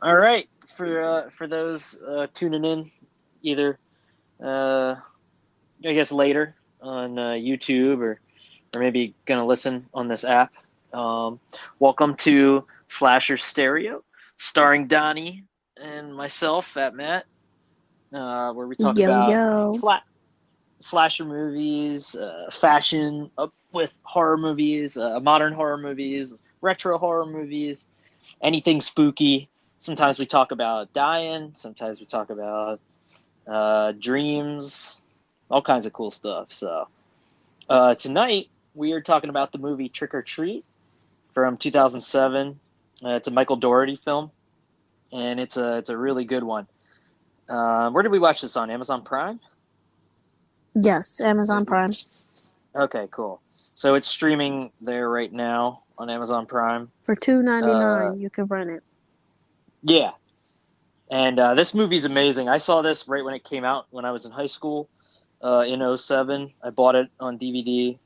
All right, for those tuning in, either I guess later on YouTube or maybe gonna listen on this app. Um, Welcome to Slasher Stereo, starring Donnie and myself, Fat Matt, where we talk Yo, about yo. slasher movies, fashion, up with horror movies, modern horror movies, retro horror movies, anything spooky. Sometimes we talk about dying. Sometimes we talk about dreams, all kinds of cool stuff. So tonight we are talking about the movie Trick or Treat from 2007. It's a Michael Dougherty film, and it's a really good one. Where did we watch this on? Amazon Prime? Yes, Amazon Prime. Okay, cool. So it's streaming there right now on Amazon Prime. For two ninety Uh, nine, you can rent it. yeah, and this movie's amazing. I saw this right when it came out when I was in high school in '07. I bought it on DVD,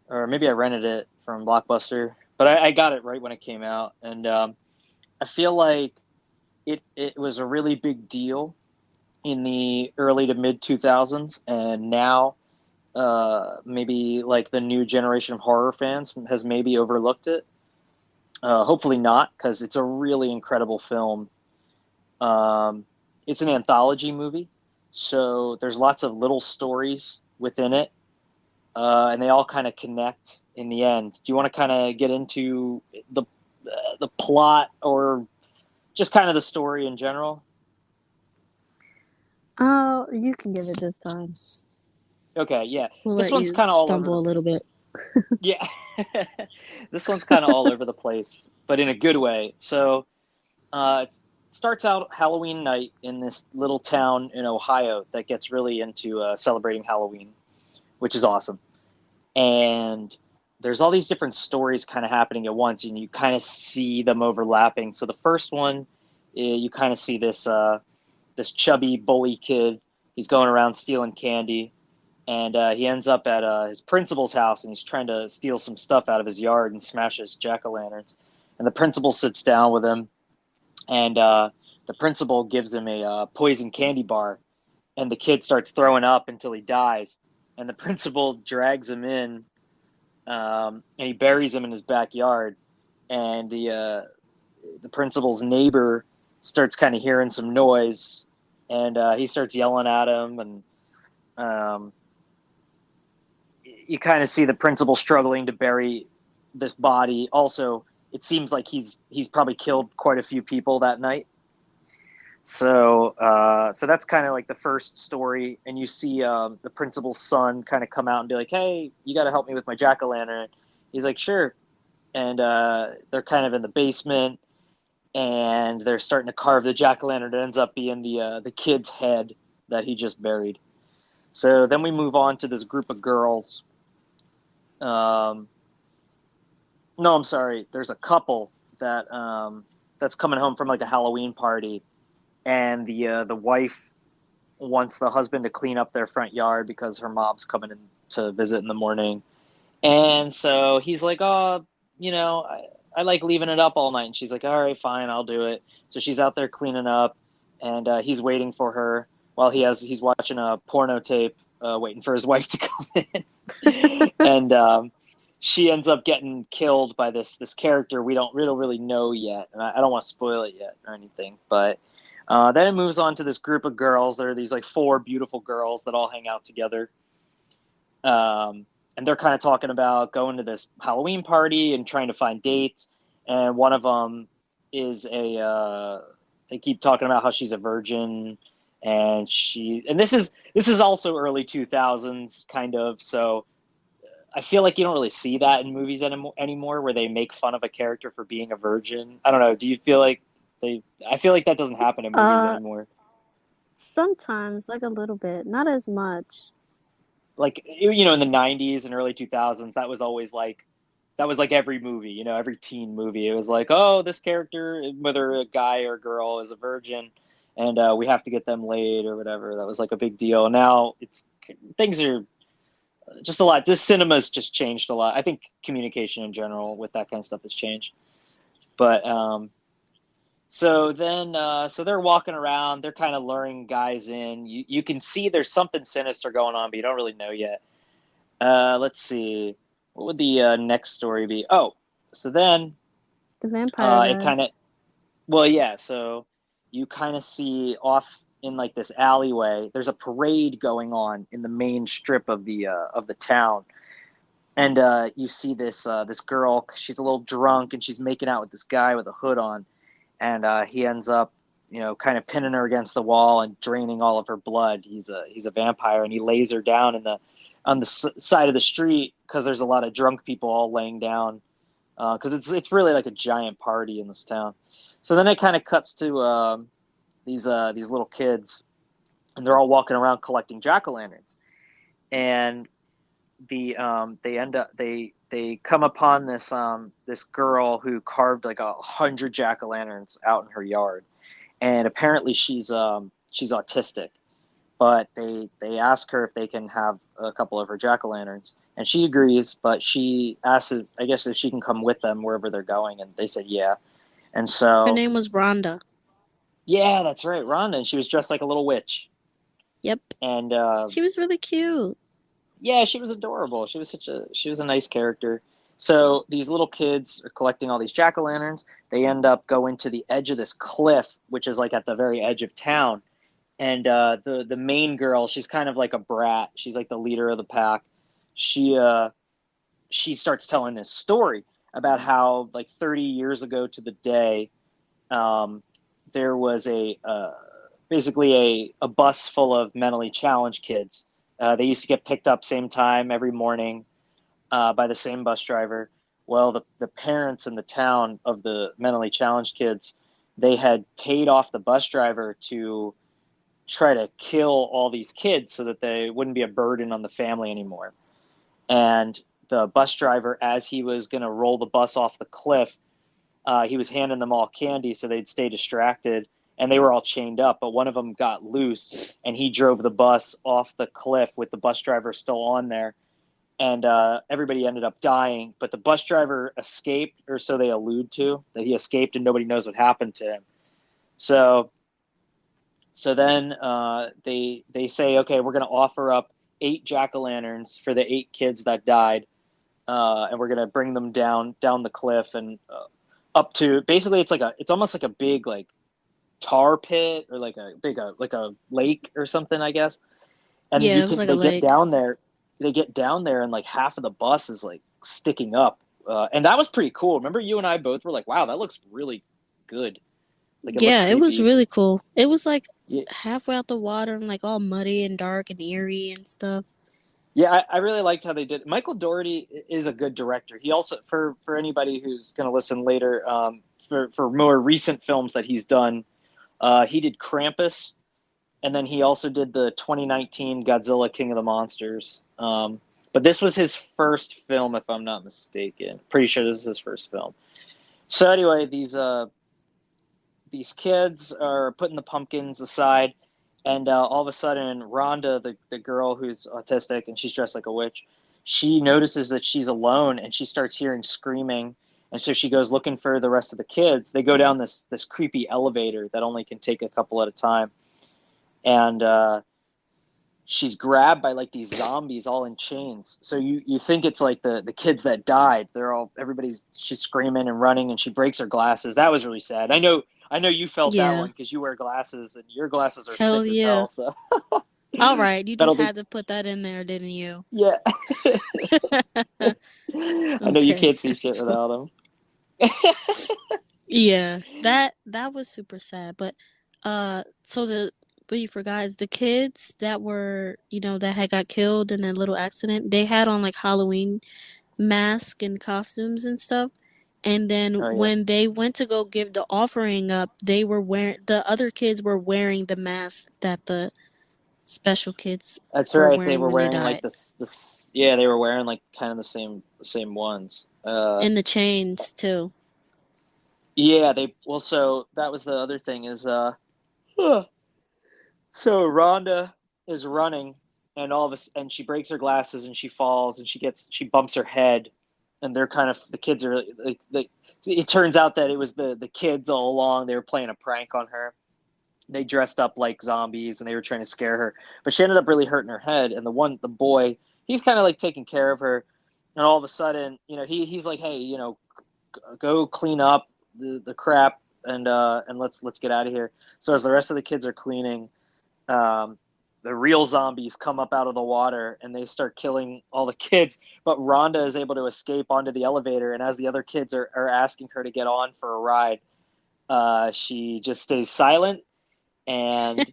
or maybe I rented it from Blockbuster, but I got it right when it came out, and I feel like it was a really big deal in the early to mid 2000s, and now maybe like the new generation of horror fans has maybe overlooked it. Hopefully not, because it's a really incredible film. Um, it's an anthology movie, so there's lots of little stories within it, and they all kind of connect in the end. Do you want to kind of get into the plot or just kind of the story in general? Oh, you can give it this time. Okay, yeah. We'll This let one's you kind of all over stumble the a little bit. yeah. This one's kind of all over the place, but in a good way. So it starts out Halloween night in this little town in Ohio that gets really into celebrating Halloween, which is awesome. And there's all these different stories kind of happening at once, and you kind of see them overlapping. So the first one, you kind of see this chubby bully kid. He's going around stealing candy, and he ends up at his principal's house, and he's trying to steal some stuff out of his yard and smash his jack-o'-lanterns. And the principal sits down with him, and the principal gives him a poison candy bar, and the kid starts throwing up until he dies. And the principal drags him in, and he buries him in his backyard. And the principal's neighbor starts kind of hearing some noise, and he starts yelling at him, and um, you kind of see the principal struggling to bury this body. Also, it seems like he's probably killed quite a few people that night. So that's kind of like the first story, and you see the principal's son kind of come out and be like, "Hey, you got to help me with my jack o' lantern." He's like, "Sure," and they're kind of in the basement, and they're starting to carve the jack o' lantern. It ends up being the kid's head that he just buried. So then we move on to this group of girls. Um, no, I'm sorry. There's a couple that's coming home from like a Halloween party, and the wife wants the husband to clean up their front yard because her mom's coming in to visit in the morning. And so he's like, "Oh, I like leaving it up all night." And she's like, "All right, fine, I'll do it." So she's out there cleaning up, and he's waiting for her while he's watching a porno tape, waiting for his wife to come in. And she ends up getting killed by this character we don't really know yet, and I don't want to spoil it yet or anything. But then it moves on to this group of girls. There are these like four beautiful girls that all hang out together. And they're kind of talking about going to this Halloween party and trying to find dates. And one of them is they keep talking about how she's a virgin, and this is also early 2000s kind of. So I feel like you don't really see that in movies anymore, where they make fun of a character for being a virgin. I don't know. Do you feel like they? I feel like that doesn't happen in movies Uh, anymore. Sometimes, like a little bit, not as much. Like in the 90s and early 2000s, that was like every movie, every teen movie. It was like, oh, this character, whether a guy or girl, is a virgin, and we have to get them laid or whatever. That was like a big deal. Now things are just a lot. This cinema's just changed a lot. I think communication in general with that kind of stuff has changed. But So they're walking around. They're kind of luring guys in. You can see there's something sinister going on, but you don't really know yet. Let's see. What would the next story be? Oh, so then The vampire it guy. kind of well, yeah. So you kind of see off in like this alleyway. There's a parade going on in the main strip of the town, and you see this girl. She's a little drunk, and she's making out with this guy with a hood on, and he ends up, kind of pinning her against the wall and draining all of her blood. He's a vampire, and he lays her down in the on the side of the street because there's a lot of drunk people all laying down because it's really like a giant party in this town. So then it kind of cuts to these little kids, and they're all walking around collecting jack o' lanterns, and they end up they come upon this girl who carved like 100 jack o' lanterns out in her yard, and apparently she's autistic. But they ask her if they can have a couple of her jack o' lanterns, and she agrees. But she asks, I guess, if she can come with them wherever they're going, and they said yeah. And Her so name was Rhonda. yeah, that's right, Rhonda, and she was dressed like a little witch, Yep. and She was really cute. yeah, she was adorable. She was a nice character. So these little kids are collecting all these jack o' lanterns. They end up going to the edge of this cliff, which is like at the very edge of town. And the main girl, she's kind of like a brat. She's like the leader of the pack. She starts telling this story about how like 30 years ago to the day, um, there was basically a bus full of mentally challenged kids. They used to get picked up same time every morning by the same bus driver. Well, the parents in the town of the mentally challenged kids, they had paid off the bus driver to try to kill all these kids so that they wouldn't be a burden on the family anymore. And the bus driver, as he was going to roll the bus off the cliff, he was handing them all candy so they'd stay distracted. And they were all chained up, but one of them got loose and he drove the bus off the cliff with the bus driver still on there. And everybody ended up dying, but the bus driver escaped, or so they allude to, that he escaped and nobody knows what happened to him. So then they say, okay, we're going to offer up 8 jack o' lanterns for the 8 kids that died, and we're going to bring them down the cliff and up to basically it's almost like a big like tar pit or like a big like a lake or something, I guess. And Yeah, it was like a they get lake. down there, and like half of the bus is like sticking up, and that was pretty cool. Remember, you and I both were like, "Wow, that looks really good." Like it looked Yeah, it was creepy. really cool. It was like Yeah, halfway out the water and like all muddy and dark and eerie and stuff. yeah, I really liked how they did. Michael Dougherty is a good director. He also, for anybody who's going to listen later, for more recent films that he's done, he did Krampus, and then he also did the 2019 Godzilla King of the Monsters. But this was his first film, if I'm not mistaken. Pretty sure this is his first film. So anyway, these kids are putting the pumpkins aside, and all of a sudden, Rhonda, the girl who's autistic and she's dressed like a witch, she notices that she's alone and she starts hearing screaming. And so she goes looking for the rest of the kids. They go down this creepy elevator that only can take a couple at a time, and she's grabbed by like these zombies all in chains. So you think it's like the kids that died. She's screaming and running, and she breaks her glasses. That was really sad. I know you felt that Yeah. one because you wear glasses and your glasses are Hell thick as yeah. hell. So All right, you that'll just be had to put that in there, didn't you? yeah. I know you Okay. can't see shit So, without them. yeah, that was super sad, but so the what you forgot is the kids that were, that had got killed in that little accident, they had on like Halloween masks and costumes and stuff. And then Oh yeah, when they went to go give the offering up, the other kids were wearing the mask that the special kids that's were right. They wearing were when they wearing like died. this. Yeah, they were wearing like kind of the same ones. And the chains too. Yeah, they well. So that was the other thing is so Rhonda is running, and and she breaks her glasses and she falls and she bumps her head, and they're kind of the kids are like it turns out that it was the kids all along. They were playing a prank on her. They dressed up like zombies and they were trying to scare her, but she ended up really hurting her head. And the boy, he's kind of like taking care of her, and all of a sudden, he's like, hey, go clean up the crap, and let's get out of here. So as the rest of the kids are cleaning, um, the real zombies come up out of the water and they start killing all the kids. But Rhonda is able to escape onto the elevator, and as the other kids are asking her to get on for a ride, she just stays silent, and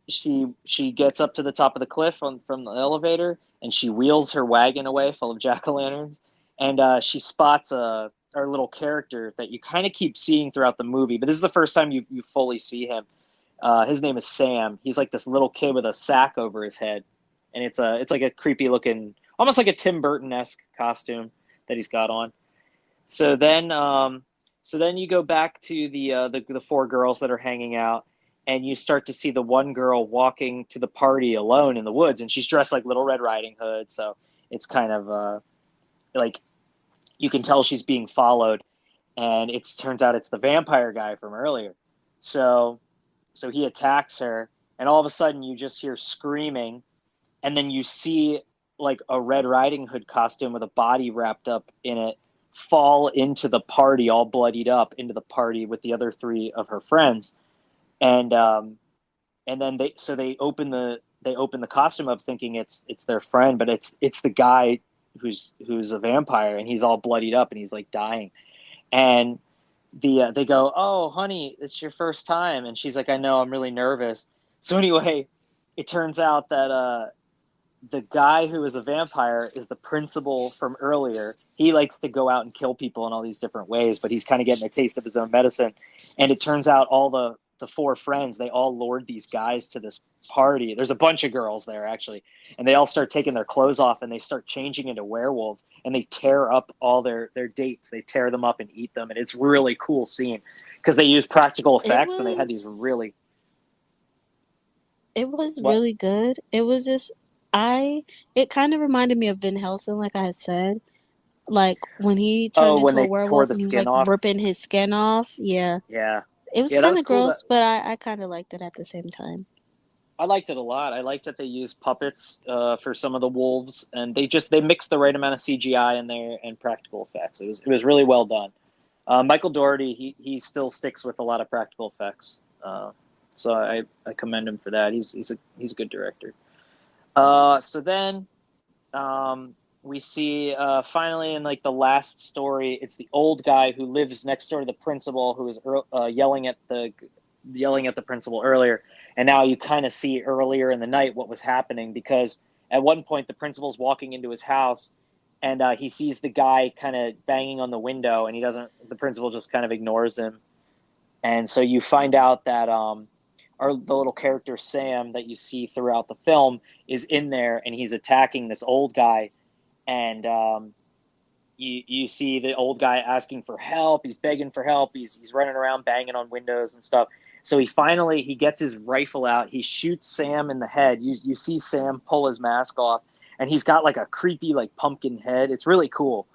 she gets up to the top of the cliff from the elevator, and she wheels her wagon away full of jack-o'-lanterns, and she spots our little character that you kind of keep seeing throughout the movie, but this is the first time you fully see him. His name is Sam. He's like this little kid with a sack over his head, and it's like a creepy looking, almost like a Tim Burton-esque costume that he's got on. So then you go back to the four girls that are hanging out, and you start to see the one girl walking to the party alone in the woods, and she's dressed like Little Red Riding Hood. So it's kind of like you can tell she's being followed, and it turns out it's the vampire guy from earlier. So he attacks her, and all of a sudden you just hear screaming, and then you see like a Red Riding Hood costume with a body wrapped up in it fall into the party, all bloodied up into the party with the other three of her friends, and then they open the costume up thinking it's their friend, but it's the guy who's a vampire, and he's all bloodied up and he's like dying, and they go, oh honey, it's your first time, and she's like, I know, I'm really nervous. So anyway, it turns out that the guy who is a vampire is the principal from earlier. He likes to go out and kill people in all these different ways, but he's kind of getting a taste of his own medicine. And it turns out all the four friends, they all lured these guys to this party. There's a bunch of girls there actually, and they all start taking their clothes off and they start changing into werewolves, and they tear up all their dates. They tear them up and eat them, and it's really cool scene because they use practical It effects and they had these was really it was what really good. It was just I it kind of reminded me of Van Helsing, like I had said. Like when he oh, turned when into a they tore werewolf the and he was skin like off. ripping his skin off. Yeah. Yeah, It was yeah, that kind was of cool. That gross, but I kind of liked it at the same time. I liked it a lot. I liked that they used puppets for some of the wolves, and they mixed the right amount of CGI in there and practical effects. It was really well done. Michael Dougherty, he still sticks with a lot of practical effects, so I commend him for that. He's a good director. So then we see finally in like the last story, it's the old guy who lives next door to the principal who was yelling at the principal earlier, and now you kind of see earlier in the night what was happening, because at one point the principal's walking into his house, and he sees the guy kind of banging on the window, and the principal just kind of ignores him, and so you find out that the little character Sam that you see throughout the film is in there, and he's attacking this old guy, and you see the old guy asking for help. He's begging for help. He's running around banging on windows and stuff. So he gets his rifle out. He shoots Sam in the head. You see Sam pull his mask off, and he's got like a creepy like pumpkin head. It's really cool.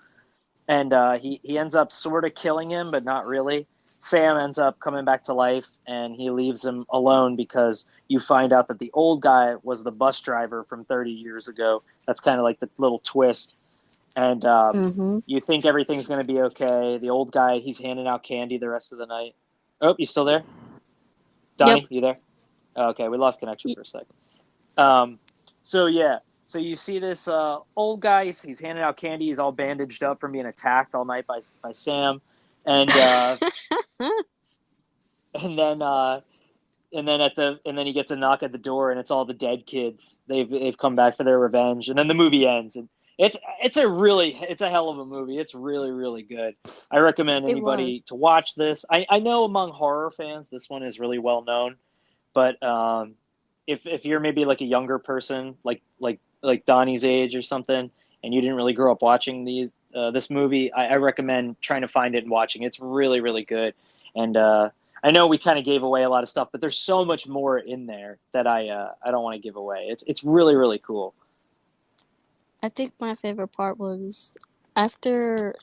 And he ends up sort of killing him, but not really. Sam ends up coming back to life, and he leaves him alone because you find out that the old guy was the bus driver from 30 years ago. That's kind of like the little twist. And Mm-hmm. you think everything's going to be okay. The old guy, he's handing out candy the rest of the night. Oh, you still there? Yep. Donnie, you there? Oh, okay, we lost connection for a sec. Um, so yeah, so you see this old guy. He's handing out candy. He's all bandaged up from being attacked all night by Sam, and and then and then he gets a knock at the door, and it's all the dead kids. They've come back for their revenge, and then the movie ends. And it's a hell of a movie. It's really really good. I recommend It anybody was. to watch this. I know among horror fans this one is really well known, but if you're maybe like a younger person, like Donnie's age or something, and you didn't really grow up watching this movie, I recommend trying to find it and watching it. It's really really good. And I know we kind of gave away a lot of stuff, but there's so much more in there that I don't want to give away. It's really really cool. I think my favorite part was after